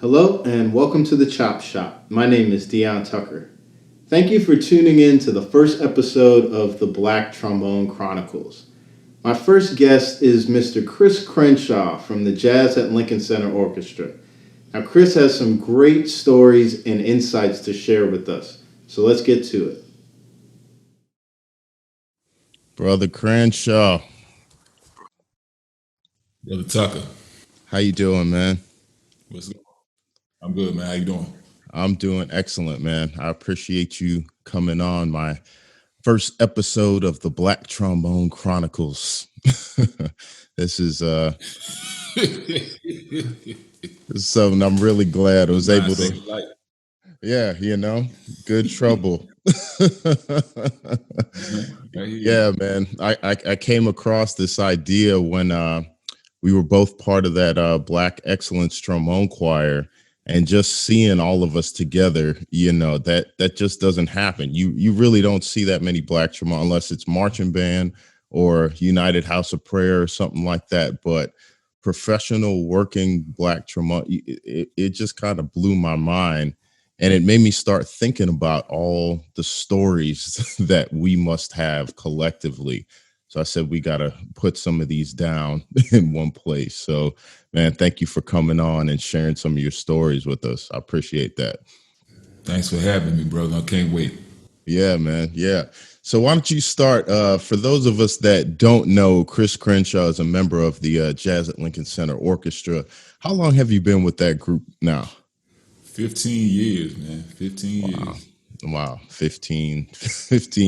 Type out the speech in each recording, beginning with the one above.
Hello and welcome to the Chop Shop. My name is Dion Tucker. Thank you for tuning in to the first episode of the Black Trombone Chronicles. My first guest is Mr. Chris Crenshaw from the Jazz at Lincoln Center Orchestra. Now, Chris has some great stories and insights to share with us, so let's get to it. Brother Crenshaw, Brother Tucker, how you doing, man? what's going on? I'm good, man. How you doing? I'm doing excellent, man. I appreciate you coming on my first episode of the Black Trombone Chronicles. This is something I'm really glad I was able to. Yeah, good trouble. Yeah, man. I came across this idea when we were both part of that Black Excellence Trombone Choir, and just seeing all of us together, that just doesn't happen. You really don't see that many Black trombone unless it's marching band or United House of Prayer or something like that. But professional working Black trombone, it just kind of blew my mind. And it made me start thinking about all the stories that we must have collectively. So I said, we got to put some of these down in one place. So, man, thank you for coming on and sharing some of your stories with us. I appreciate that. Thanks for having me, brother. I can't wait. Yeah, man. Yeah. So why don't you start? For those of us that don't know, Chris Crenshaw is a member of the Jazz at Lincoln Center Orchestra. How long have you been with that group now? 15 years, man. 15 Wow. years. Wow, 15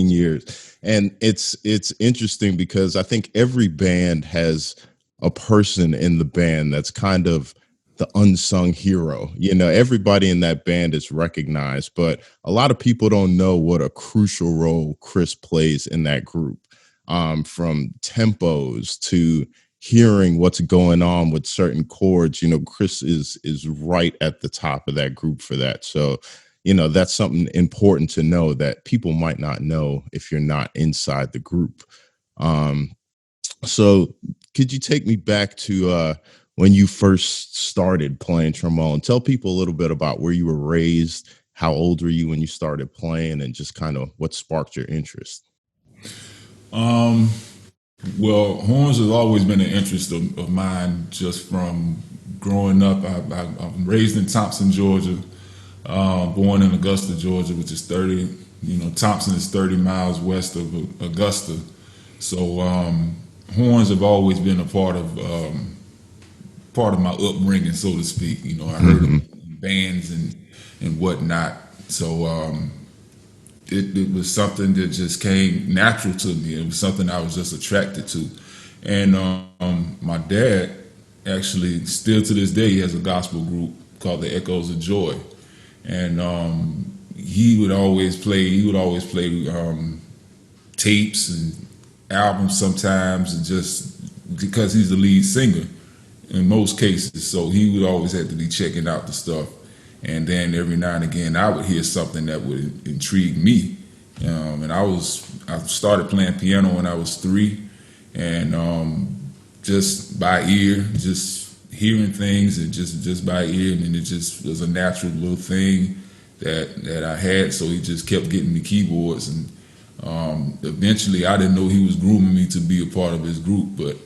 years. And it's interesting because I think every band has a person in the band that's kind of the unsung hero. Everybody in that band is recognized, but a lot of people don't know what a crucial role Chris plays in that group. From tempos to hearing what's going on with certain chords, Chris is right at the top of that group for that. So that's something important to know that people might not know if you're not inside the group. So could you take me back to when you first started playing trombone? Tell people a little bit about where you were raised, how old were you when you started playing, and just kind of what sparked your interest? Well, horns has always been an interest of mine just from growing up. I'm raised in Thompson, Georgia. Born in Augusta, Georgia, which is 30. Thompson is 30 miles west of Augusta. So horns have always been a part of my upbringing, so to speak. I heard of bands and whatnot. So it was something that just came natural to me. It was something I was just attracted to. And my dad actually, still to this day, he has a gospel group called the Echoes of Joy. And he would always play tapes and albums sometimes, and just because he's the lead singer in most cases, so he would always have to be checking out the stuff. And then every now and again I would hear something that would intrigue me. And I started playing piano when I was 3, and just by ear, just hearing things, and just by ear, and it just was a natural little thing that I had. So he just kept getting me keyboards, and eventually I didn't know he was grooming me to be a part of his group, but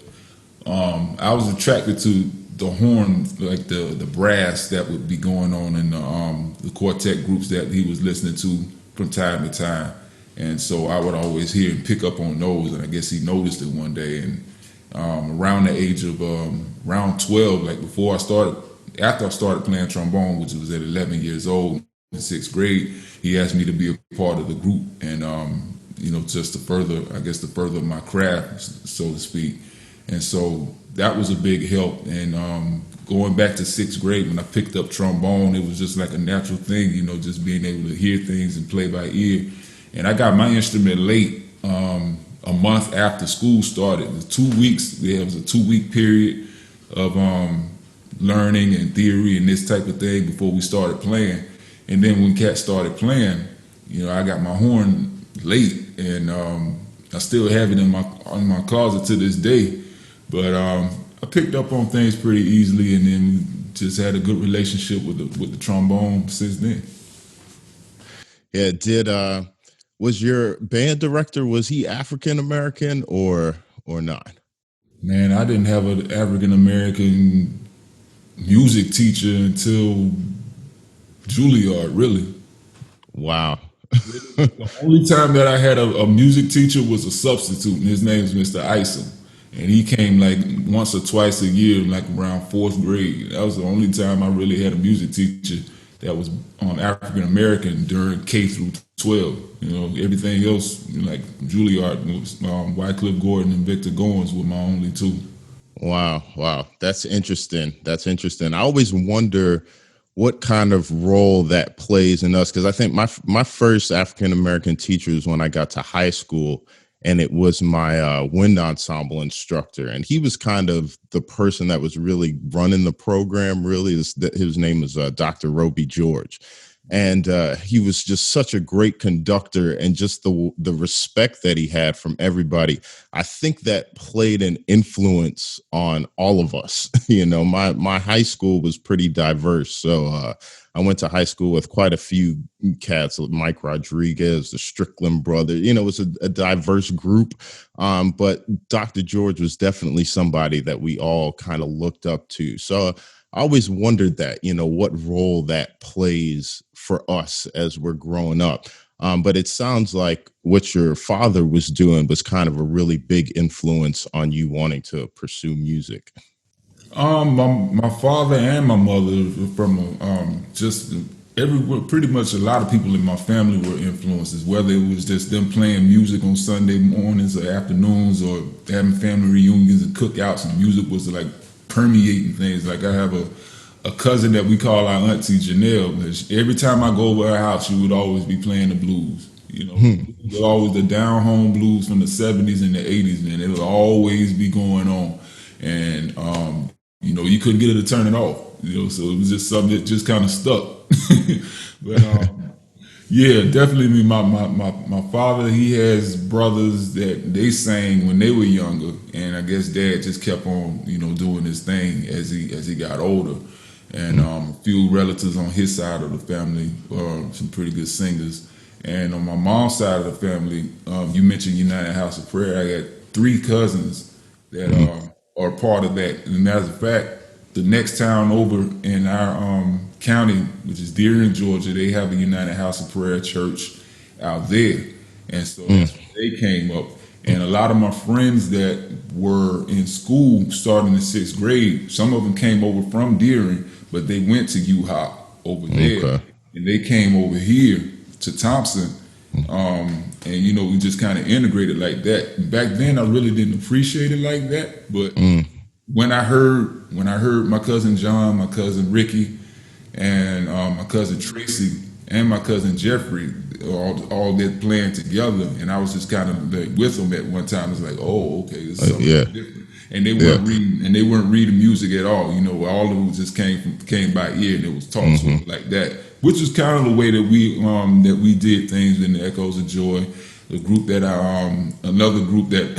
I was attracted to the horn, like the brass that would be going on in the quartet groups that he was listening to from time to time. And so I would always hear and pick up on those, and I guess he noticed it one day. And around the age of around 12, like after I started playing trombone, which was at 11 years old in 6th grade, he asked me to be a part of the group, and just to further my craft, so to speak. And so that was a big help. And going back to 6th grade, when I picked up trombone, it was just like a natural thing, just being able to hear things and play by ear. And I got my instrument late, a month after school started. It was 2 weeks. There was a 2-week period of learning and theory and this type of thing before we started playing. And then when Cat started playing, I got my horn late, and I still have it in my closet to this day. But I picked up on things pretty easily, and then just had a good relationship with the trombone since then. Yeah, was your band director, was he African American or not? Man, I didn't have an African American music teacher until Juilliard, really. Wow. The only time that I had a music teacher was a substitute, and his name was Mr. Isom. And he came like once or twice a year, like around fourth grade. That was the only time I really had a music teacher that was African American during K through 12. You know, everything else, like Juilliard, was Wycliffe Gordon and Victor Goins were my only two. Wow. That's interesting. I always wonder what kind of role that plays in us, because I think my first African American teacher was when I got to high school, and it was my wind ensemble instructor, and he was kind of the person that was really running the program. Really, his name was Dr. Roby George, and he was just such a great conductor, and just the respect that he had from everybody. I think that played an influence on all of us. You know, my high school was pretty diverse, so I went to high school with quite a few cats, like Mike Rodriguez, the Strickland brother. You know, it was a diverse group, but Dr. George was definitely somebody that we all kind of looked up to. So I always wondered that, you know, what role that plays for us as we're growing up. But it sounds like what your father was doing was kind of a really big influence on you wanting to pursue music. My father and my mother from just everywhere. Pretty much a lot of people in my family were influences, whether it was just them playing music on Sunday mornings or afternoons, or having family reunions and cookouts, and music was like permeating things. Like I have a cousin that we call our auntie Janelle. Every time I go over her house, she would always be playing the blues. You know, it was always the down home blues from the 70s and the 80s, man. It would always be going on. And you know, you couldn't get her to turn it off. You know, so it was just something that just kind of stuck. But yeah, definitely my father, he has brothers that they sang when they were younger, and I guess dad just kept on, you know, doing his thing as he got older. And a few relatives on his side of the family, some pretty good singers. And on my mom's side of the family, you mentioned United House of Prayer. I got 3 cousins that are part of that. And as a fact, the next town over in our county, which is Dion, Georgia, they have a United House of Prayer church out there. And so that's when they came up. And a lot of my friends that were in school starting in 6th grade, some of them came over from Deering, but they went to UHOP over there. Okay. And they came over here to Thompson. And, you know, we just kind of integrated like that. Back then, I really didn't appreciate it like that. But when I heard my cousin John, my cousin Ricky, and my cousin Tracy, and my cousin Jeffrey, all that playing together, and I was just kind of like with them at one time. It's like, oh, okay, this is something different. And they weren't reading, and they weren't reading music at all. You know, all of it just came by ear, and it was taught to us like that, which is kind of the way that we did things in the Echoes of Joy. The group that another group that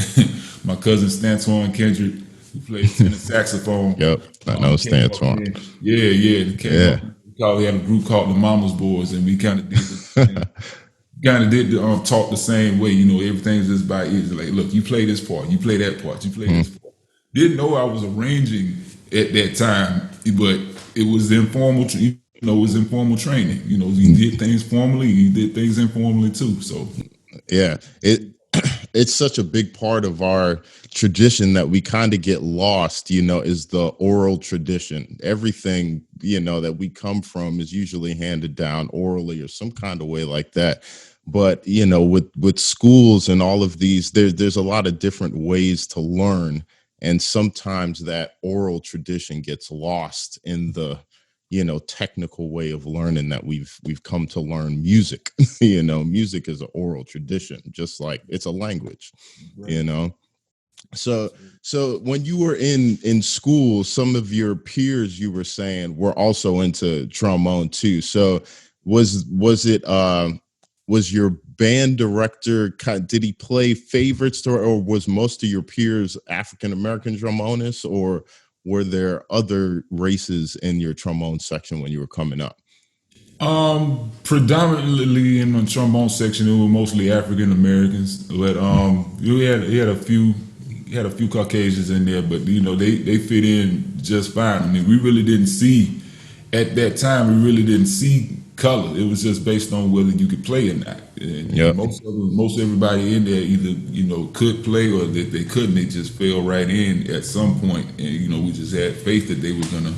my cousin Stanton Kendrick, who plays tenor saxophone. Yep, I know Stanton. Yeah. We had a group called the Mama's Boys, and we kind of did talk the same way. You know, everything's just by ear. Like, look, you play this part, you play that part, you play this part. Didn't know I was arranging at that time, but it was informal. You know, it was informal training. You know, you did things formally, you did things informally too. So, yeah, it's such a big part of our tradition that we kind of get lost, you know, is the oral tradition. Everything, you know, that we come from is usually handed down orally or some kind of way like that. But, you know, with schools and all of these, there's a lot of different ways to learn. And sometimes that oral tradition gets lost in the, you know, technical way of learning that we've come to learn music. You know, music is an oral tradition, just like it's a language, right. You know. So when you were in school, some of your peers, you were saying, were also into trombone too. So was your band director, did he play favorites, or was most of your peers African American trombonists, or were there other races in your trombone section when you were coming up? Predominantly in the trombone section, it was mostly African Americans, but you had a few Caucasians in there, but they fit in just fine. I mean, we really didn't see at that time. We really didn't see color. It was just based on whether you could play or not. And most everybody in there either could play or that they couldn't. They just fell right in at some point, and we just had faith that they were gonna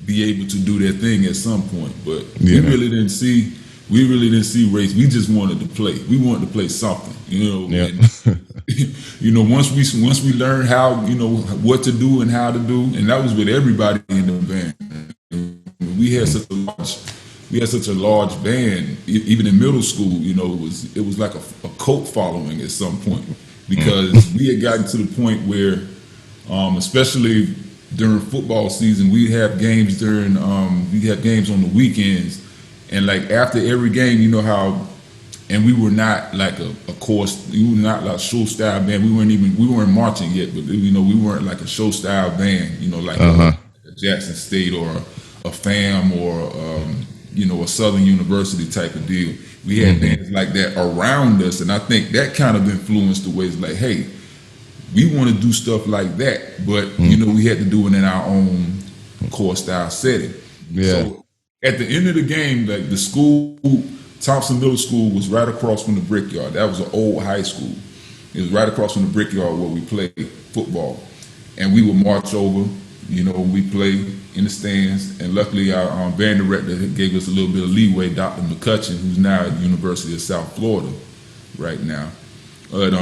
be able to do their thing at some point. But we really didn't see race. We just wanted to play. We wanted to play something, And, once we learned how, what to do and how to do, and that was with everybody in the band. We had such a large band. Even in middle school, it was like a cult following at some point, because we had gotten to the point where, especially during football season, we have games on the weekends, and like after every game, and we were not like a course, we were not like show style band. We weren't marching yet, but we weren't like a show style band, like a Jackson State or a FAM or a Southern University type of deal. We had bands like that around us, and I think that kind of influenced the ways like, hey, we want to do stuff like that, but we had to do it in our own core style setting. Yeah. So at the end of the game, like the school, Thompson Middle School was right across from the Brickyard. That was an old high school. It was right across from the Brickyard where we played football, and we would march over. We played in the stands, and luckily our band director gave us a little bit of leeway. Dr. McCutcheon, who's now at the University of South Florida right now, but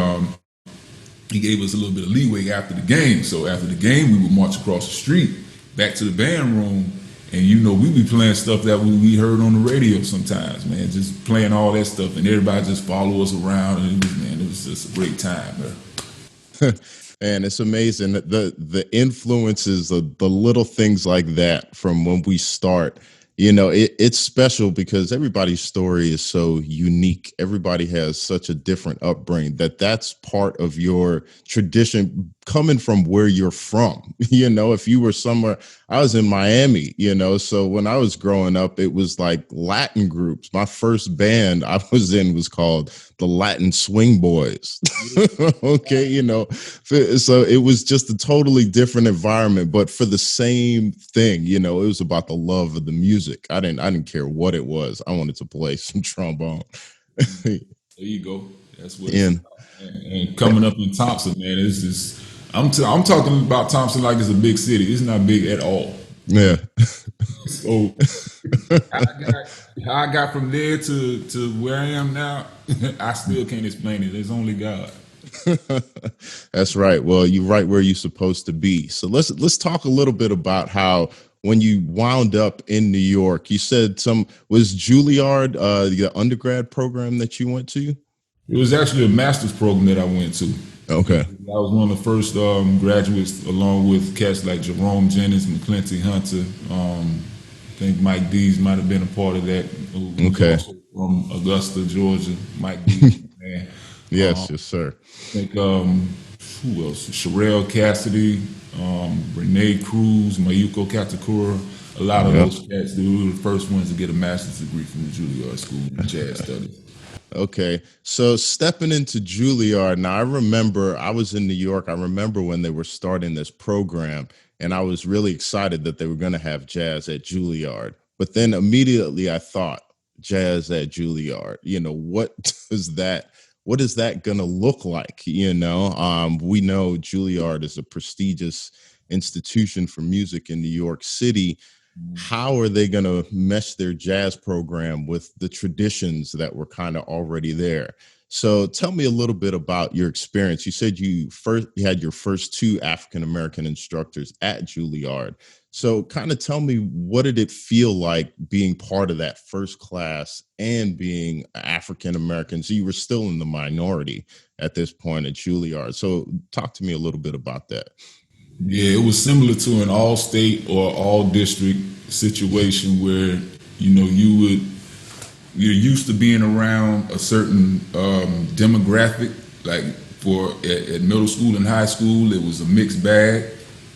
he gave us a little bit of leeway after the game. So after the game, we would march across the street back to the band room, and we'd be playing stuff that we heard on the radio sometimes, man, just playing all that stuff, and everybody just follow us around, and it was just a great time, man. And it's amazing that the influences of the little things like that from when we start. It's special because everybody's story is so unique. Everybody has such a different upbringing that's part of your tradition coming from where you're from. If you were somewhere, I was in Miami, so when I was growing up, it was like Latin groups. My first band I was in was called the Latin Swing Boys. Okay. So it was just a totally different environment, but for the same thing, it was about the love of the music. I didn't care what it was. I wanted to play some trombone. There you go. That's what it's about. And coming up in Thompson, man, it's just, I'm talking about Thompson like it's a big city. It's not big at all. Yeah. So how I got from there to where I am now, I still can't explain it. There's only God. That's right. Well, you're right where you're supposed to be. So let's talk a little bit about how when you wound up in New York, you said was Juilliard the undergrad program that you went to? It was actually a master's program that I went to. Okay. I was one of the first graduates, along with cats like Jerome Jennings, McClinty Hunter. I think Mike Dees might have been a part of that. Okay. From Augusta, Georgia. Mike Dees, man. Yes, sir. I think who else? Sherelle Cassidy, Renee Cruz, Mayuko Katakura. A lot of those cats, they were the first ones to get a master's degree from the Juilliard School in Jazz Studies. Okay, so stepping into Juilliard, now I remember I was in New York. I remember when they were starting this program, and I was really excited that they were going to have jazz at Juilliard. But then immediately I thought, jazz at Juilliard, what is that going to look like? We know Juilliard is a prestigious institution for music in New York City. How are they going to mesh their jazz program with the traditions that were kind of already there? So tell me a little bit about your experience. You said you had your first two African-American instructors at Juilliard. So kind of tell me, what did it feel like being part of that first class and being African-American? So you were still in the minority at this point at Juilliard. So talk to me a little bit about that. Yeah, it was similar to an all-state or all-district situation where, you're used to being around a certain demographic. Like at middle school and high school, it was a mixed bag.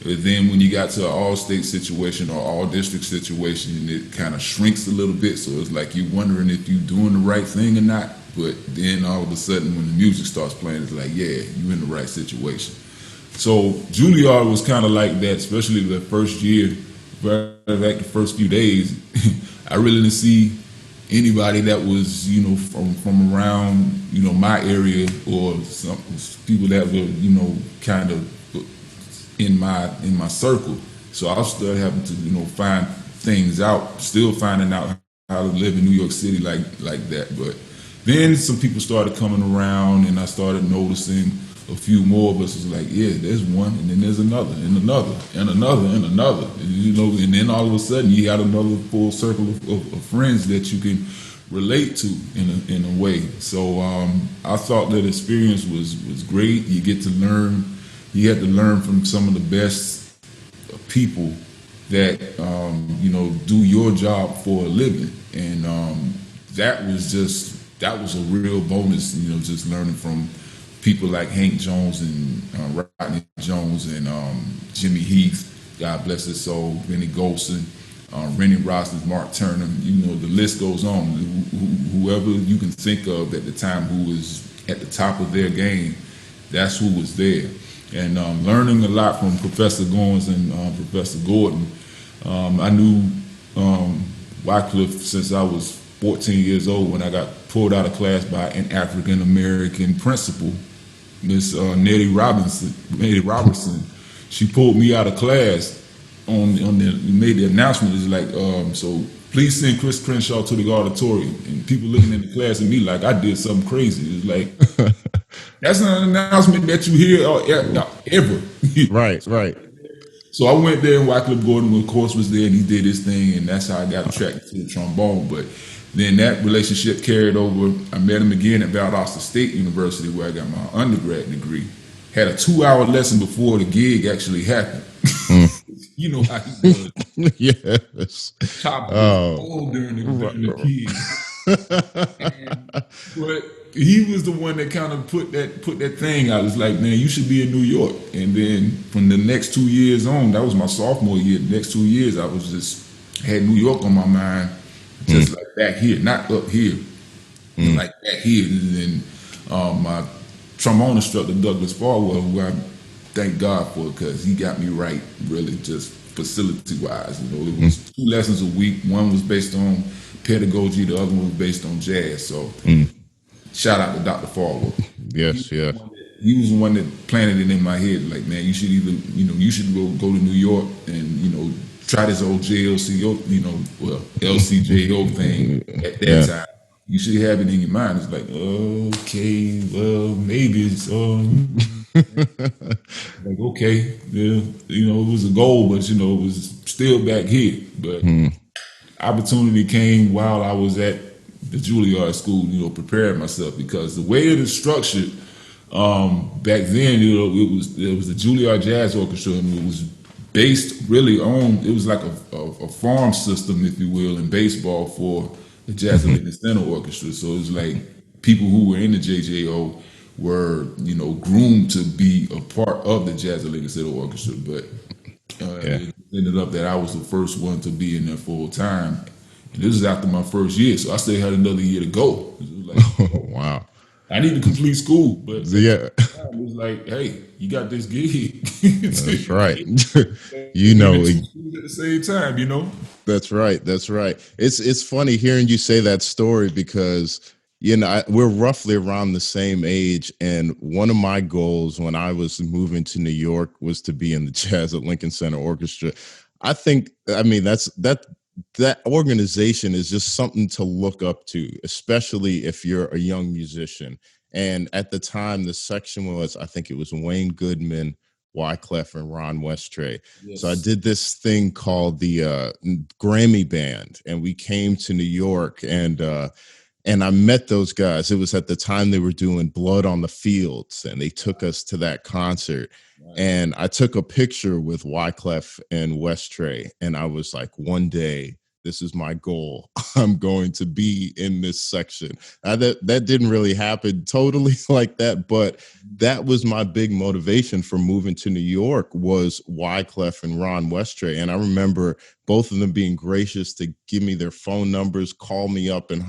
And then when you got to an all-state situation or all-district situation, it kind of shrinks a little bit. So it's like you're wondering if you're doing the right thing or not. But then all of a sudden, when the music starts playing, it's like, yeah, you're in the right situation. So Juilliard was kind of like that, especially the first year, like the first few days. I really didn't see anybody that was, from around, my area, or some people that were, kind of in my circle. So I was still having to, find things out, still finding out how to live in New York City like that. But then some people started coming around, and I started noticing a few more of us was like, yeah, there's one, and then there's another, and another, and another, and another. And then all of a sudden you got another full circle of friends that you can relate to in a way. So I thought that experience was great. You get to learn. You had to learn from some of the best people that do your job for a living, and that was a real bonus. Just learning from people like Hank Jones and Rodney Jones and Jimmy Heath, God bless his soul, Benny Golson, Rennie Rossley, Mark Turner. The list goes on. Whoever you can think of at the time who was at the top of their game, that's who was there. And learning a lot from Professor Goins and Professor Gordon. I knew Wycliffe since I was 14 years old when I got pulled out of class by an African American principal, Miss Nettie Robertson. She pulled me out of class made the announcement. It's like, so please send Chris Crenshaw to the auditorium. And people looking in the class at me like I did something crazy. It's like, that's not an announcement that you hear ever. Right. So I went there, and Wycliffe Gordon, of course, was there, and he did his thing, and that's how I got attracted to the trombone. But then that relationship carried over. I met him again at Valdosta State University, where I got my undergrad degree. Had a 2-hour lesson before the gig actually happened. You know how he was. Yes. Chopper was all during the gig. But he was the one that kind of put that thing out. It's like, man, you should be in New York. And then from the next 2 years on, that was my sophomore year. The next 2 years, I was just had New York on my mind, just like back here, not up here, like back here. And then my trombone instructor, Douglas Farwell, who I thank God for, because he got me right, really, just facility-wise. It was 2 lessons a week. One was based on pedagogy, the other one was based on jazz. So shout out to Dr. Farwell. Yes. He was the one that planted it in my head, like, man, you should either, you should go to New York and, try this old JLCO, LCJO thing at that time. You should have it in your mind. It's like, okay, well, maybe it's like, okay, yeah, it was a goal, but it was still back here. But opportunity came while I was at the Juilliard school, preparing myself, because the way it is structured, back then, it was the Juilliard Jazz Orchestra, and it was based really on, it was like a farm system, if you will, in baseball for the Jazz and Lincoln Center Orchestra. So it was like people who were in the JJO were, groomed to be a part of the Jazz and Lincoln Center Orchestra. But it ended up that I was the first one to be in there full time. And this is after my first year, so I still had another year to go. It was like, wow. I need to complete school, but it was like, hey, you got this gig. That's right. At the same time, That's right. It's funny hearing you say that story, because we're roughly around the same age, and one of my goals when I was moving to New York was to be in the Jazz at Lincoln Center Orchestra. That organization is just something to look up to, especially if you're a young musician. And at the time, the section was, I think it was Wayne Goodman, Wyclef, and Ron Westray. Yes. So I did this thing called the Grammy Band, and we came to New York, and I met those guys. It was at the time they were doing Blood on the Fields, and they took us to that concert. Right. And I took a picture with Wyclef and Westray, and I was like, one day this is my goal. I'm going to be in this section. That didn't really happen totally like that, but that was my big motivation for moving to New York was Wyclef and Ron Westray. And I remember both of them being gracious to give me their phone numbers, call me up, and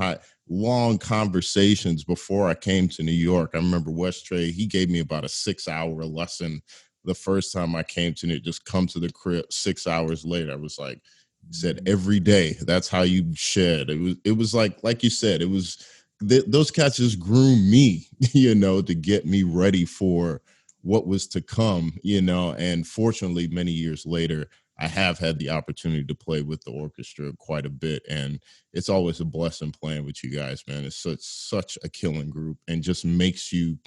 long conversations before I came to New York. I remember Westray, he gave me about a 6-hour lesson the first time I came to New York. Just come to the crib. 6 hours later, I was like, said every day, that's how you shed. It was like you said, it was those cats just groomed me, to get me ready for what was to come, and fortunately many years later, I have had the opportunity to play with the orchestra quite a bit, and it's always a blessing playing with you guys, man. It's such a killing group and just makes you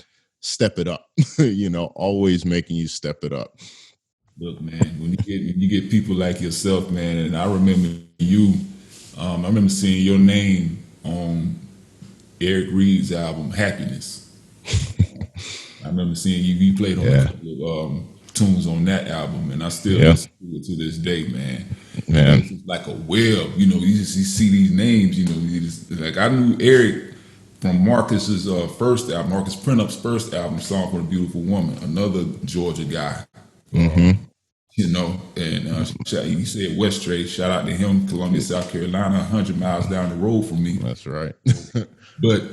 step it up, always making you step it up. Look, man, when you get people like yourself, man, and I remember you, I remember seeing your name on Eric Reed's album, Happiness. I remember seeing you played on a couple of tunes on that album, and I still listen to it to this day, man. It's like a web, you see these names, like I knew Eric from Marcus's first album, Marcus Prentup's first album, Song for a Beautiful Woman, another Georgia guy. And he said Westray, shout out to him, Columbia, South Carolina, 100 miles down the road from me. That's right. but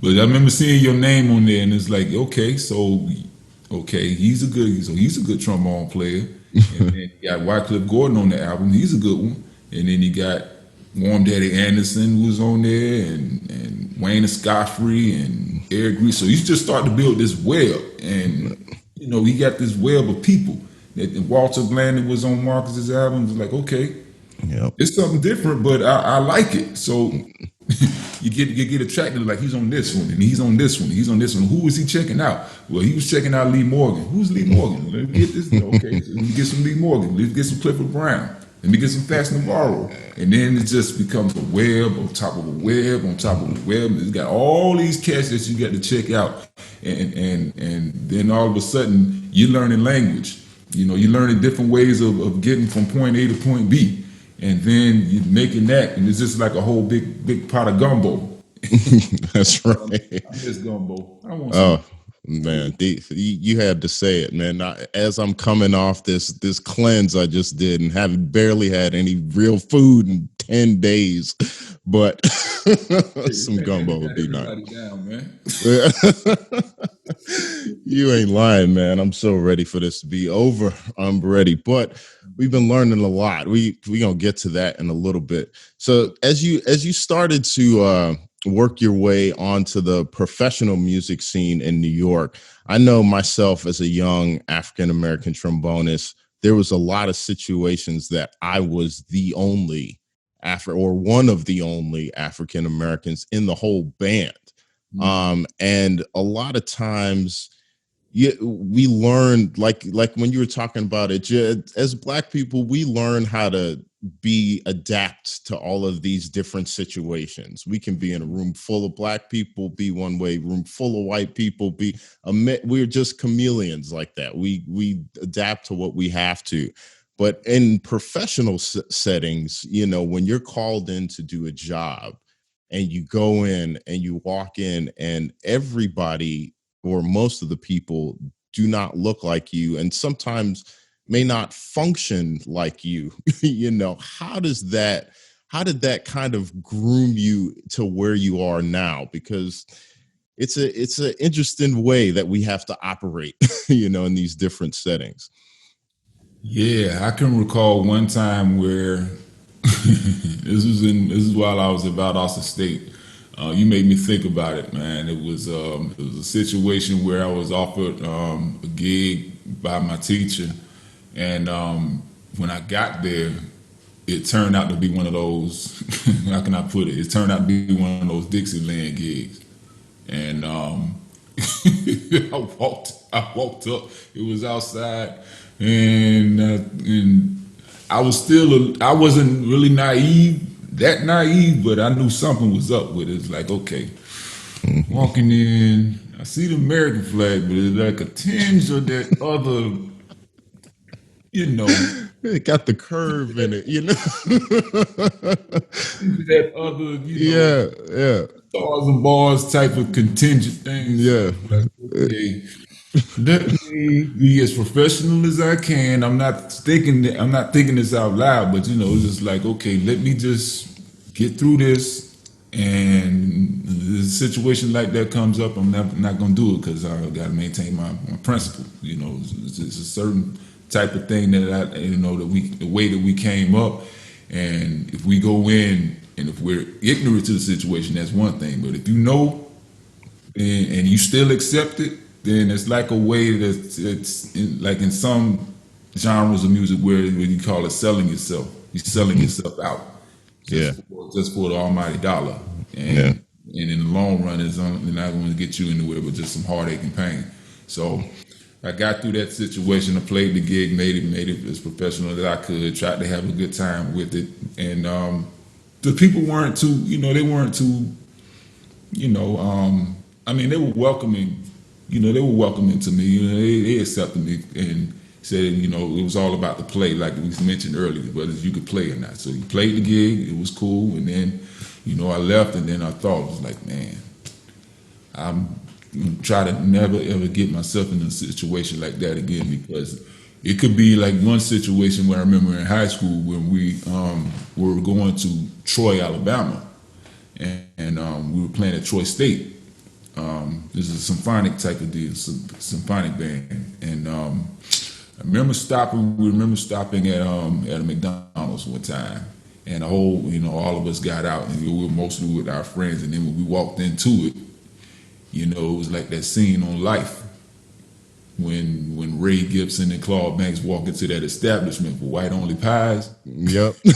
I remember seeing your name on there, and it's like, he's a good trombone player. And then you got Wyclef Gordon on the album, he's a good one. And then you got Warm Daddy Anderson who was on there, and Wayne Escoffrey and Eric Reed. So you just start to build this web, and he got this web of people. And Walter Blandon was on Marcus's album. It was like, it's something different, but I like it. So you get attracted, like he's on this one, and he's on this one, he's on this one. Who was he checking out? Well, he was checking out Lee Morgan. Who's Lee Morgan? Let me get this. Okay, so let me get some Lee Morgan. Let's get some Clifford Brown. Let me get some Fats Navarro. And then it just becomes a web on top of a web on top of a web. It's got all these cats that you got to check out, and then all of a sudden you're learning language. You're learning different ways of getting from point A to point B. And then you're making that, and it's just like a whole big pot of gumbo. That's right. I miss gumbo. I want some. Oh, man, you had to say it, man. As I'm coming off this cleanse I just did and haven't barely had any real food in 10 days, but some gumbo would be nice. Down, man. You ain't lying, man. I'm so ready for this to be over. I'm ready, but we've been learning a lot. We gonna get to that in a little bit. So as you started to work your way onto the professional music scene in New York, I know myself as a young African-American trombonist, there was a lot of situations that I was the only one of the only African-Americans in the whole band. And a lot of times we learned, like when you were talking about it, as Black people, we learn how to adapt to all of these different situations. We can be in a room full of Black people, be one way, room full of white people, we're just chameleons like that. We adapt to what we have to. But in professional settings, when you're called in to do a job and you go in and you walk in and everybody or most of the people do not look like you and sometimes may not function like you, how did that kind of groom you to where you are now? Because it's an interesting way that we have to operate, in these different settings. Yeah, I can recall one time where this is while I was at Valdosta State. You made me think about it, man. It was a situation where I was offered a gig by my teacher, and when I got there, it turned out to be one of those. How can I put it? It turned out to be one of those Dixieland gigs, and I walked up. It was outside, and I wasn't really naive, but I knew something was up with it. It's like, okay, walking in, I see the American flag, but it's like a tinge of that other. you know, It got the curve in it, that other, Yeah, yeah, stars and bars type of contingent things. So yeah, I'm like, okay, let me be as professional as I can. I'm not thinking this out loud, but it's just like, okay, let me just get through this. And the situation like that comes up, I'm not gonna do it because I got to maintain my principle. It's a certain type of thing that the way that we came up, and if we go in and if we're ignorant to the situation, that's one thing. But if you know and you still accept it, then it's like a way that like in some genres of music where you call it selling yourself. You're selling yourself out yeah, just for the almighty dollar. yeah. And in the long run, it's not going to get you anywhere but just some heartache and pain. So I got through that situation. I played the gig, made it as professional as I could, tried to have a good time with it. And the people weren't too, they weren't too, they were welcoming, they were welcoming to me. They accepted me and said, it was all about the play, like we mentioned earlier, whether you could play or not. So you played the gig, it was cool, and then, I left, and then I thought, it was like, man, I'm gonna try to never ever get myself in a situation like that again, because it could be like one situation where I remember in high school when we were going to Troy, Alabama, and we were playing at Troy State. This is a symphonic type of deal, symphonic band, and I remember stopping. We remember stopping at a McDonald's one time, and the whole, all of us got out, and we were mostly with our friends. And then when we walked into it, it was like that scene on Life when Ray Gibson and Claude Banks walk into that establishment for white only pies. Yep. You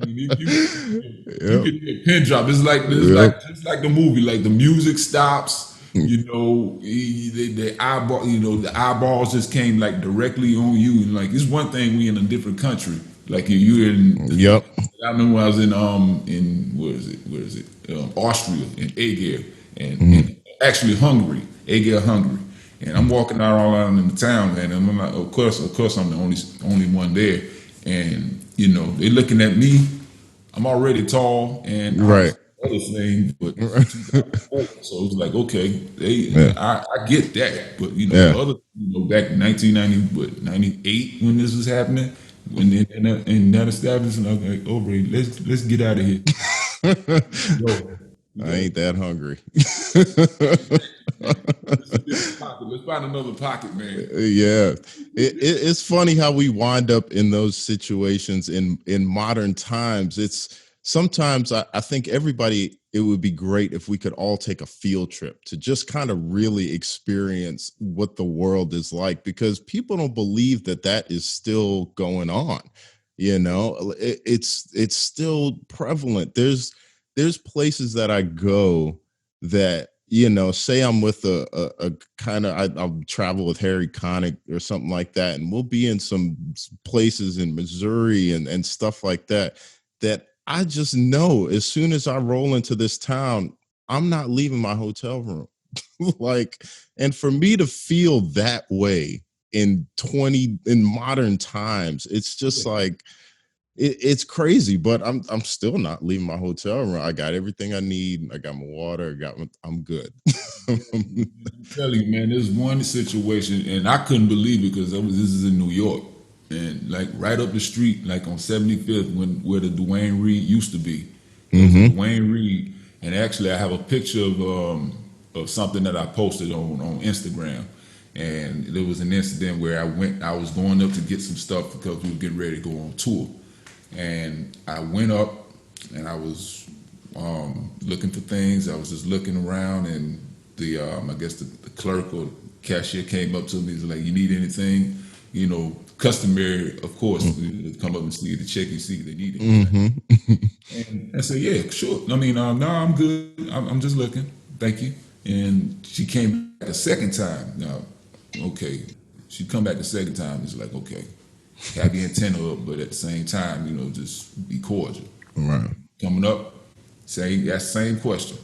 can hear a pin drop. It's like the movie. Like the music stops. The eyeball. The eyeballs just came like directly on you. And like it's one thing we in a different country. Like you're in. Yep. I remember I was in where is it? Austria in Ager and actually Hungary, Hungary. And I'm walking out all around in the town, man. And I'm like, of course, I'm the only one there. And they're looking at me. I'm already tall and right. Other thing, but so it was like, okay, I get that, but the other, back in 98 when this was happening, when in that establishment, I was like, oh, Ray, let's get out of here. I ain't that hungry. Let's find another pocket, man. Yeah, it's funny how we wind up in those situations in modern times. It's sometimes I think everybody, it would be great if we could all take a field trip to just kind of really experience what the world is like, because people don't believe that is still going on. It's still prevalent. There's places that I go that, say I'm with a kind of, I'll travel with Harry Connick or something like that, and we'll be in some places in Missouri and stuff like that I just know as soon as I roll into this town, I'm not leaving my hotel room. And for me to feel that way in modern times, it's just like, it's crazy, but I'm still not leaving my hotel room. I got everything I need. I got my water. I'm good. I'm telling you, man, there's one situation, and I couldn't believe it because this is in New York, and like right up the street, like on 75th, where the Duane Reade used to be. Duane Reade, and actually, I have a picture of something that I posted on Instagram. And there was an incident where I was going up to get some stuff because we were getting ready to go on tour. And I went up and I was looking for things. I was just looking around, and I guess the clerk or cashier came up to me and was like, "You need anything?" Customary, of course, come up and see the check and see if they need it. And I said, "Yeah, sure." I mean, no, I'm good. I'm just looking. Thank you. And she came back a second time. Now, okay, she come back the second time. It's like, okay. Have your antenna up, but at the same time, just be cordial. Right. Coming up, saying that same question,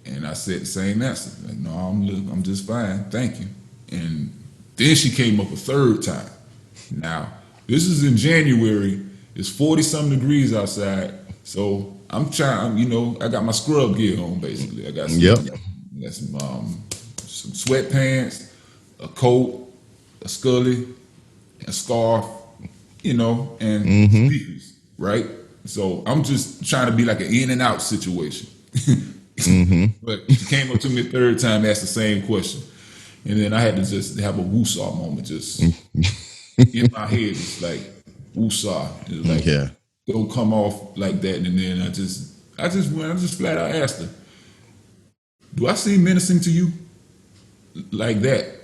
and I said the same answer. Like, no, I'm just fine, thank you. And Then she came up a third time. Now, this is in January. It's 40-something degrees outside. So I'm trying, I got my scrub gear on, basically. I got some sweatpants, a coat, a scully, a scarf, and speakers, right? So I'm just trying to be like an in and out situation. But she came up to me a third time, asked the same question. And then I had to just have a woosah moment, just in my head. It's like, woosah. It's like, don't come off like that. And then I just flat out asked her, do I seem menacing to you like that?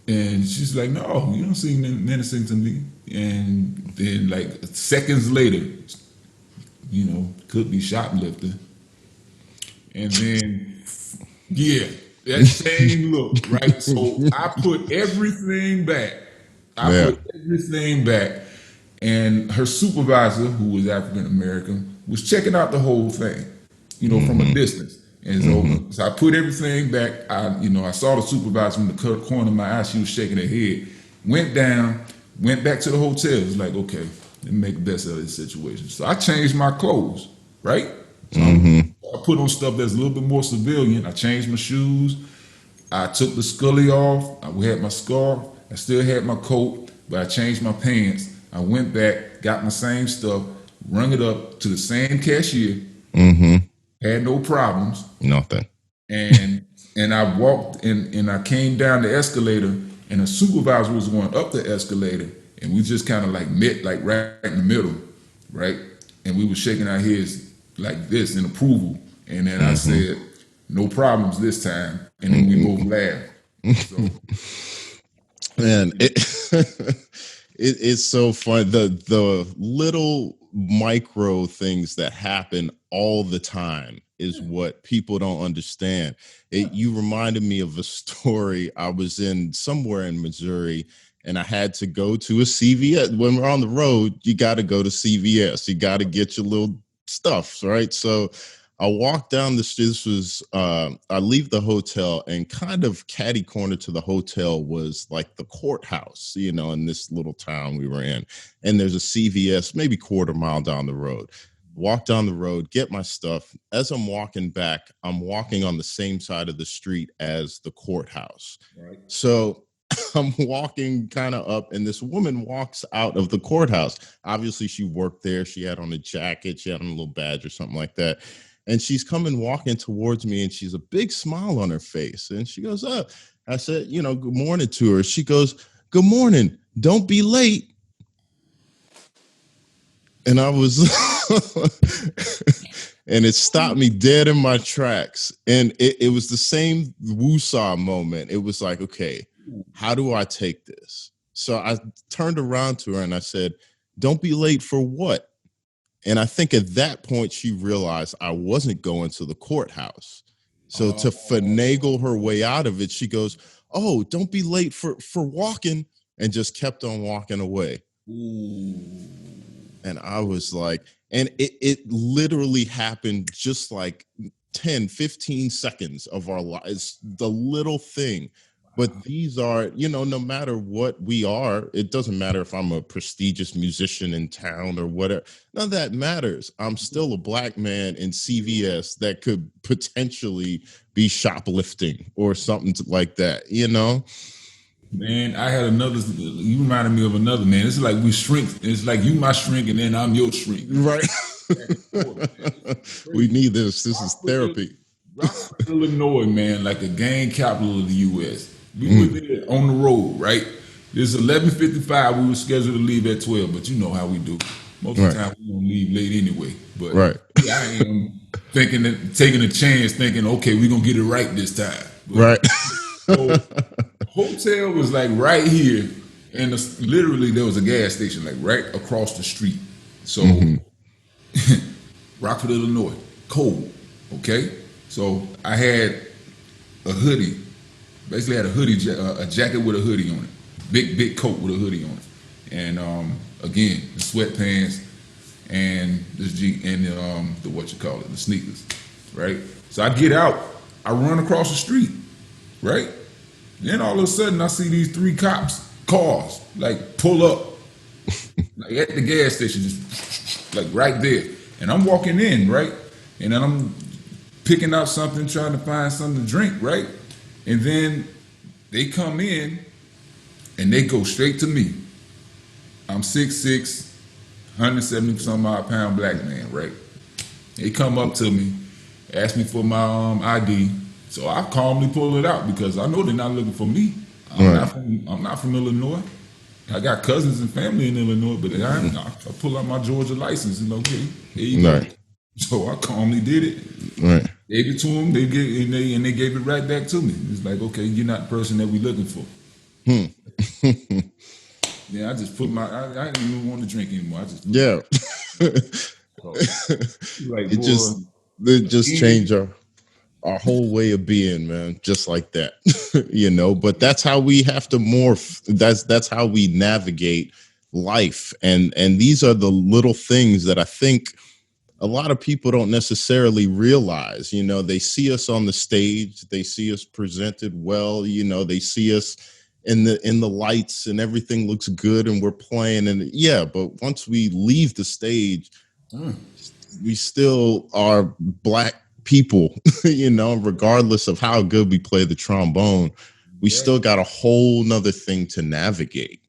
And she's like, no, you don't seem menacing to me. And then like seconds later, could be shoplifting. And then, that same look, right? So I put everything back. And her supervisor, who was African American, was checking out the whole thing, from a distance. And so I put everything back. I saw the supervisor from the corner of my eye. She was shaking her head. Went down, went back to the hotel. It was like, okay, let me make the best of this situation. So I changed my clothes, right? So I put on stuff that's a little bit more civilian. I changed my shoes. I took the scully off. I had my scarf. I still had my coat, but I changed my pants. I went back, got my same stuff, rung it up to the same cashier. Had no problems. Nothing. And I walked and I came down the escalator, and the supervisor was going up the escalator, and we just kind of like met like right in the middle, right? And we were shaking our heads like this in approval. And then I said, no problems this time. And then we both laughed. So. Man, it's so fun. The little micro things that happen all the time is what people don't understand. You reminded me of a story. I was somewhere in Missouri, and I had to go to a CVS. When we're on the road, you got to go to CVS. You got to get your little stuff, right? So I walked down the street. This was, I leave the hotel, and kind of catty corner to the hotel was like the courthouse, in this little town we were in. And there's a CVS, maybe quarter mile down the road. Walk down the road, get my stuff. As I'm walking back, I'm walking on the same side of the street as the courthouse. Right. So I'm walking kind of up, and this woman walks out of the courthouse. Obviously, she worked there. She had on a jacket. She had on a little badge or something like that. And she's coming walking towards me, and she's a big smile on her face. And she goes, oh, I said, good morning to her. She goes, good morning. Don't be late. And I was, and it stopped me dead in my tracks. And it was the same woosah moment. It was like, okay, how do I take this? So I turned around to her and I said, don't be late for what? And I think at that point, she realized I wasn't going to the courthouse. So to finagle her way out of it, she goes, oh, don't be late for walking, and just kept on walking away. Ooh. And I was like, and it literally happened just like 10, 15 seconds of our lives, the little thing. But these are, no matter what we are, it doesn't matter if I'm a prestigious musician in town or whatever. None of that matters. I'm still a black man in CVS that could potentially be shoplifting or something like that, Man, I had another, you reminded me of another, man. It's like we shrink. It's like you my shrink and then I'm your shrink. Right. We need this. This is therapy. Rockford, Illinois, man, like the gang capital of the U.S. We were there on the road, right? It's 11:55. We were scheduled to leave at 12, but you know how we do. Most of the time, we don't leave late anyway. But I am thinking that, taking a chance, thinking, okay, we're going to get it right this time. But, right. So, hotel was like right here, and literally there was a gas station like right across the street. So, Rockford, Illinois, cold, okay? So I had a hoodie, basically had a hoodie, a jacket with a hoodie on it, big coat with a hoodie on it, and again the sweatpants and the the sneakers, right? So I get out, I run across the street, right, Then all of a sudden, I see these 3 cars, like pull up, like at the gas station, just like right there. And I'm walking in, right? And then I'm picking out something, trying to find something to drink, right? And then they come in and they go straight to me. I'm 6'6", 170-some odd pound black man, right? They come up to me, ask me for my ID. So I calmly pull it out because I know they're not looking for me. I'm not from Illinois. I got cousins and family in Illinois, but I pull out my Georgia license and okay, here you go. So I calmly did it. Right. Gave it to them. They gave it right back to me. It's like, okay, you're not the person that we're looking for. Yeah, I just put I didn't even want to drink anymore. I just like it just changed our whole way of being, man, just like that. But that's how we have to morph. That's how we navigate life. And these are the little things that I think a lot of people don't necessarily realize. They see us on the stage, they see us presented well, they see us in the lights and everything looks good and we're playing. And but once we leave the stage, we still are black people, regardless of how good we play the trombone, we still got a whole nother thing to navigate,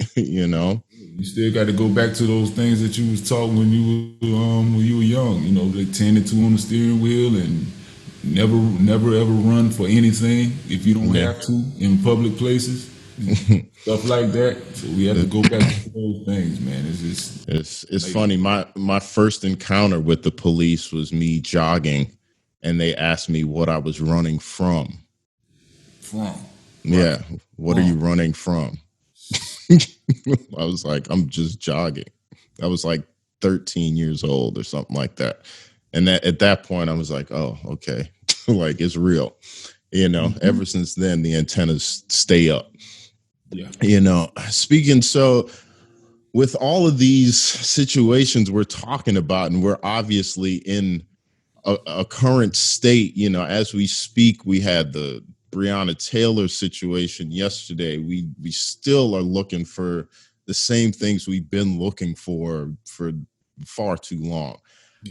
You still got to go back to those things that you was taught when you were young, like 10 and 2 on the steering wheel and never ever run for anything if you don't have to in public places, stuff like that. So we have to go back to those things, man. It's funny. My first encounter with the police was me jogging and they asked me what I was running from. Yeah. What are you running from? I was like, I'm just jogging. I was like 13 years old or something like that. And at that point, I was like, oh, okay. Like, it's real. Ever since then, the antennas stay up. Yeah. Speaking, so with all of these situations we're talking about, and we're obviously in a current state, as we speak, we had the Breonna Taylor situation yesterday. We still are looking for the same things we've been looking for far too long.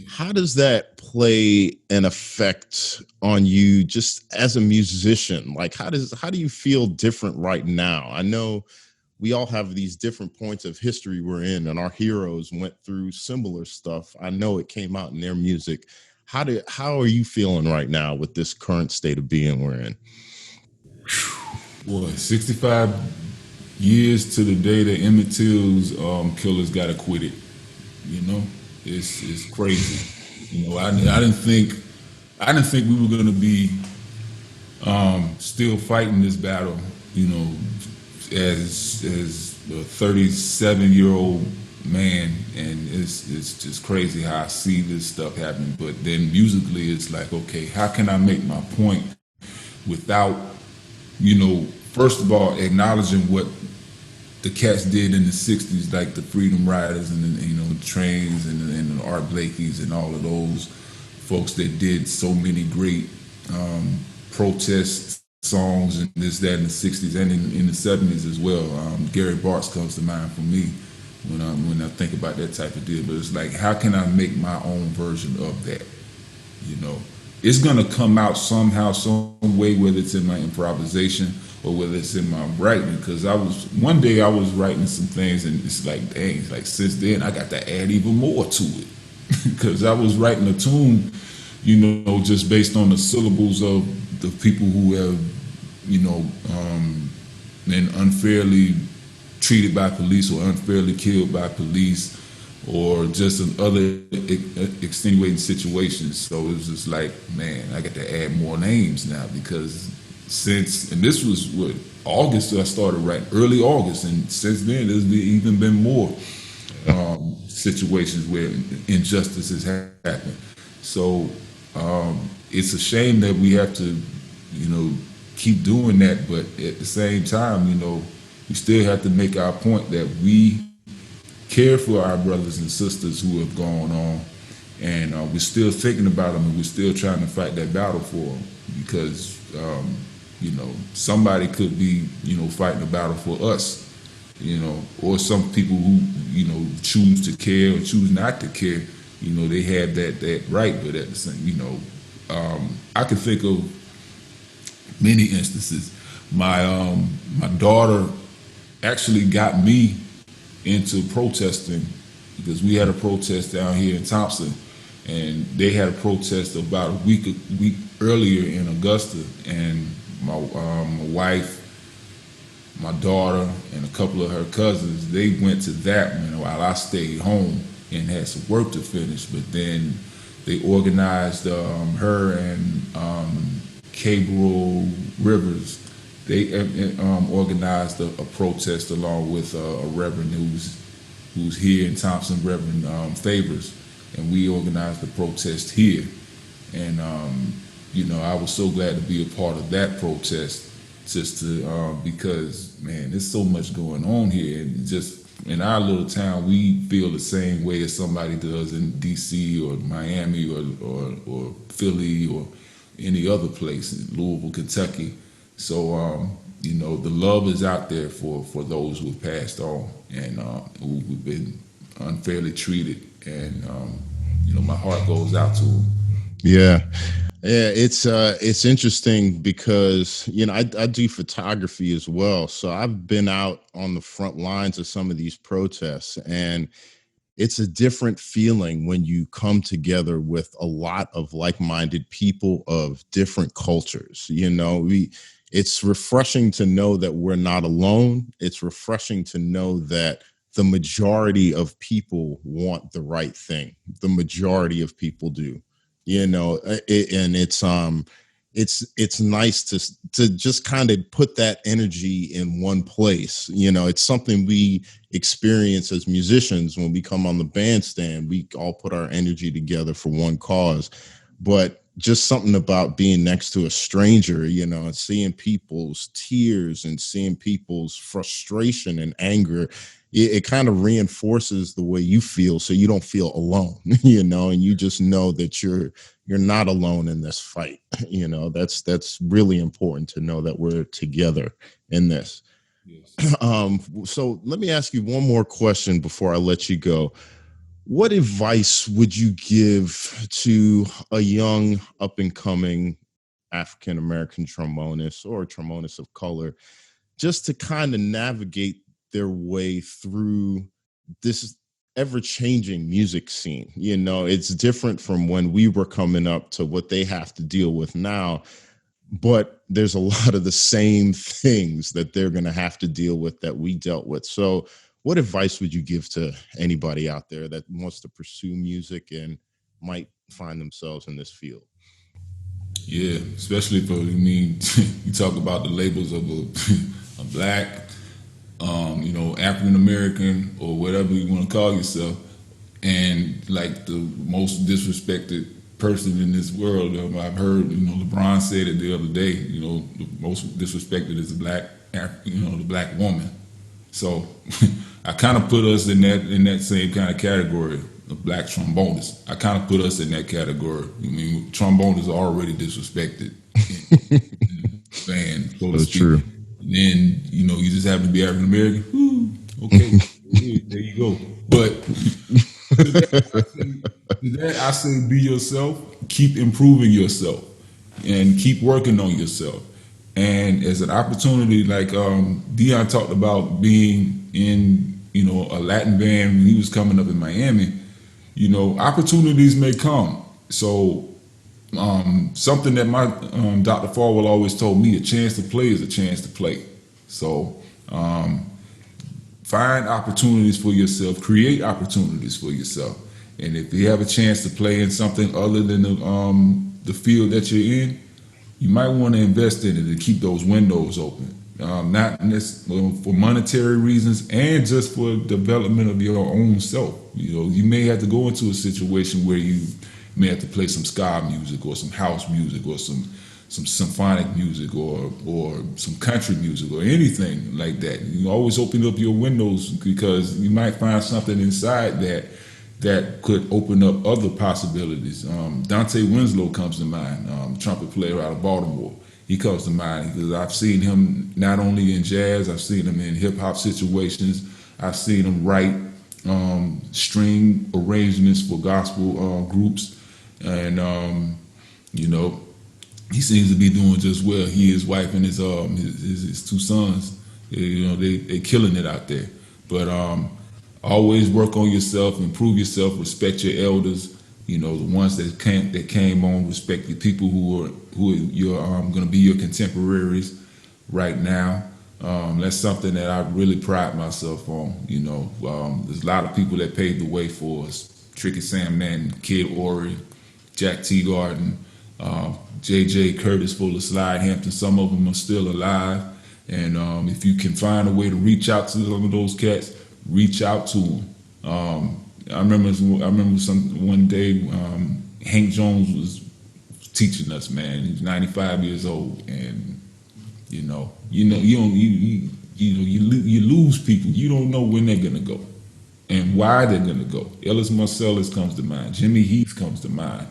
How does that play an effect on you just as a musician? Like, how do you feel different right now? I know we all have these different points of history we're in, and our heroes went through similar stuff. I know it came out in their music. How are you feeling right now with this current state of being we're in? Boy, 65 years to the day that Emmett Till's killers got acquitted. It's crazy. I didn't think we were gonna be still fighting this battle. As a 37-year-old man, and it's just crazy how I see this stuff happening. But then musically, it's like, okay, how can I make my point without, first of all, acknowledging what the cats did in the 60s, like the Freedom Riders and the Trains and the Art Blakeys and all of those folks that did so many great protest songs and this, that in the 60s and in the 70s as well. Gary Bartz comes to mind for me when I think about that type of deal. But it's like, how can I make my own version of that? It's gonna come out somehow, some way, whether it's in my improvisation or whether it's in my writing. Because one day I was writing some things, and it's like, dang, it's like since then I got to add even more to it. Because I was writing a tune, just based on the syllables of the people who have, been unfairly treated by police or unfairly killed by police, or just in other extenuating situations. So it was just like, man, I got to add more names now, because and this was August I started writing, early August, and since then there's even been more situations where injustice has happened. So it's a shame that we have to, keep doing that, but at the same time, we still have to make our point that we care for our brothers and sisters who have gone on, and we're still thinking about them, and we're still trying to fight that battle for them, because You know, somebody could be, you know, fighting a battle for us, you know, or some people who, you know, choose to care or choose not to care. You know, they have that right, but at the same, you know, I can think of many instances. My daughter actually got me into protesting because we had a protest down here in Thompson, and they had a protest about a week earlier in Augusta, and my wife, my daughter, and a couple of her cousins, they went to that one while I stayed home and had some work to finish. But then they organized her and Gabriel Rivers. They organized a protest along with a reverend who's here in Thompson, Reverend Favors, and we organized the protest here. And you know, I was so glad to be a part of that protest, just to because man, there's so much going on here, and just in our little town, we feel the same way as somebody does in D.C. or Miami or Philly or any other place, in Louisville, Kentucky. So you know, the love is out there for those who have passed on and who've been unfairly treated, and you know, my heart goes out to them. Yeah. Yeah, it's interesting because, you know, I do photography as well. So I've been out on the front lines of some of these protests, and it's a different feeling when you come together with a lot of like-minded people of different cultures. You know, it's refreshing to know that we're not alone. It's refreshing to know that the majority of people want the right thing. The majority of people do. You know, and it's nice to just kind of put that energy in one place. You know, it's something we experience as musicians when we come on the bandstand. We all put our energy together for one cause, but just something about being next to a stranger, you know, and seeing people's tears and seeing people's frustration and anger, it kind of reinforces the way you feel, so you don't feel alone, you know, and you just know that you're not alone in this fight. You know, that's really important to know that we're together in this. Yes. So let me ask you one more question before I let you go. What advice would you give to a young up and coming African American trombonist or trombonist of color, just to kind of navigate their way through this ever-changing music scene? You know, it's different from when we were coming up to what they have to deal with now, but there's a lot of the same things that they're going to have to deal with that we dealt with. So what advice would you give to anybody out there that wants to pursue music and might find themselves in this field? Yeah, especially for, I mean, you talk about the labels of a black, you know, African American or whatever you want to call yourself, and like the most disrespected person in this world. I've heard, you know, LeBron said it the other day. You know, the most disrespected is the black woman. So I kind of put us in that same kind of category. The black trombonists. I kind of put us in that category. I mean, trombonists are already disrespected in the band, so to speak. True. And then, you know, you just happen to be African American. Okay, there you go. But to that, I say be yourself, keep improving yourself, and keep working on yourself. And as an opportunity, like Dion talked about being in, you know, a Latin band when he was coming up in Miami, you know, opportunities may come. So something that my Dr. Farwell always told me, a chance to play is a chance to play. So find opportunities for yourself, create opportunities for yourself. And if you have a chance to play in something other than the field that you're in, you might want to invest in it to keep those windows open. Not necessarily for monetary reasons, and just for development of your own self. You know, you may have to go into a situation where you may have to play some ska music or some house music or some symphonic music or some country music or anything like that. You always open up your windows, because you might find something inside that could open up other possibilities. Dante Winslow comes to mind, trumpet player out of Baltimore. he comes to mind because I've seen him not only in jazz, I've seen him in hip hop situations. I've seen him write string arrangements for gospel groups, and you know, he seems to be doing just well. He, his wife, and his two sons, you know, they killing it out there. But always work on yourself, improve yourself, respect your elders. You know, the ones that came on, respect the people who are you're going to be your contemporaries right now. That's something that I really pride myself on. You know, there's a lot of people that paved the way for us: Tricky Sam Mann, Kid Ory, Jack Teagarden, J.J. Curtis, Fuller Slide Hampton. Some of them are still alive, and if you can find a way to reach out to some of those cats, reach out to them. I remember one day Hank Jones was teaching us, man. He's 95 years old, and you lose people. You don't know when they're gonna go and why they're gonna go. Ellis Marcellus comes to mind. Jimmy Heath comes to mind.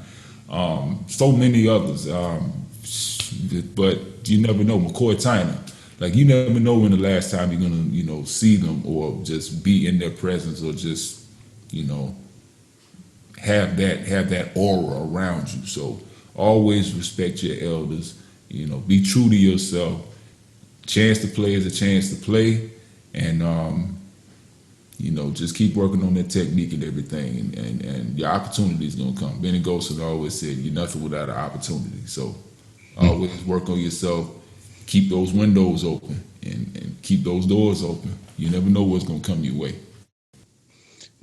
So many others, but you never know. McCoy Tyner. Like, you never know when the last time you're gonna, see them or just be in their presence or just, have that aura around you. So always respect your elders. Be true to yourself. Chance to play is a chance to play, and just keep working on that technique and everything, and your opportunity is gonna come. Benny Golson always said, "You're nothing without an opportunity." So always work on yourself. Keep those windows open and keep those doors open. You never know what's gonna come your way.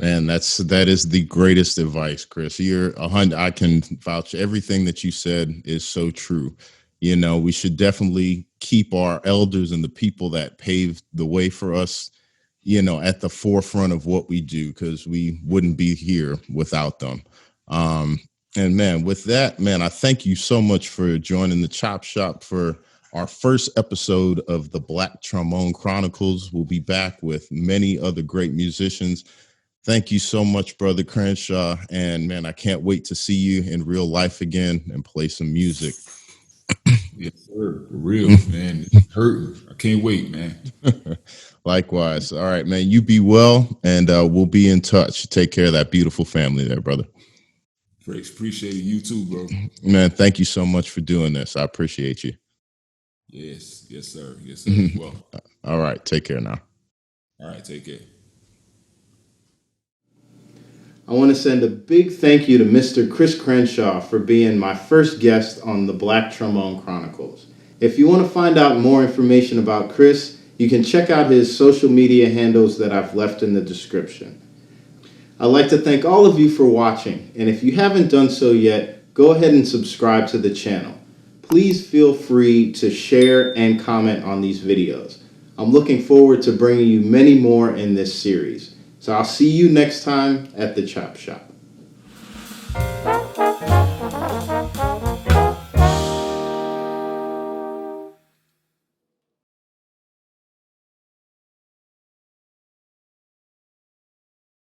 Man, that is the greatest advice, Chris. You're 100. I can vouch. Everything that you said is so true. We should definitely keep our elders and the people that paved the way for us, at the forefront of what we do, because we wouldn't be here without them. And man, with that, man, I thank you so much for joining the Chop Shop for our first episode of the Black Trombone Chronicles. We'll be back with many other great musicians. Thank you so much, Brother Crenshaw. And man, I can't wait to see you in real life again and play some music. Yes, sir. For real, man. It's hurting. I can't wait, man. Likewise. All right, man. You be well, and we'll be in touch. Take care of that beautiful family there, brother. Frakes, appreciate it. You too, bro. Man, thank you so much for doing this. I appreciate you. Yes, sir. Yes, sir. Well. All right. Take care now. All right. Take care. I want to send a big thank you to Mr. Chris Crenshaw for being my first guest on the Black Trombone Chronicles. If you want to find out more information about Chris, you can check out his social media handles that I've left in the description. I'd like to thank all of you for watching, and if you haven't done so yet, go ahead and subscribe to the channel. Please feel free to share and comment on these videos. I'm looking forward to bringing you many more in this series. So I'll see you next time at the Chop Shop.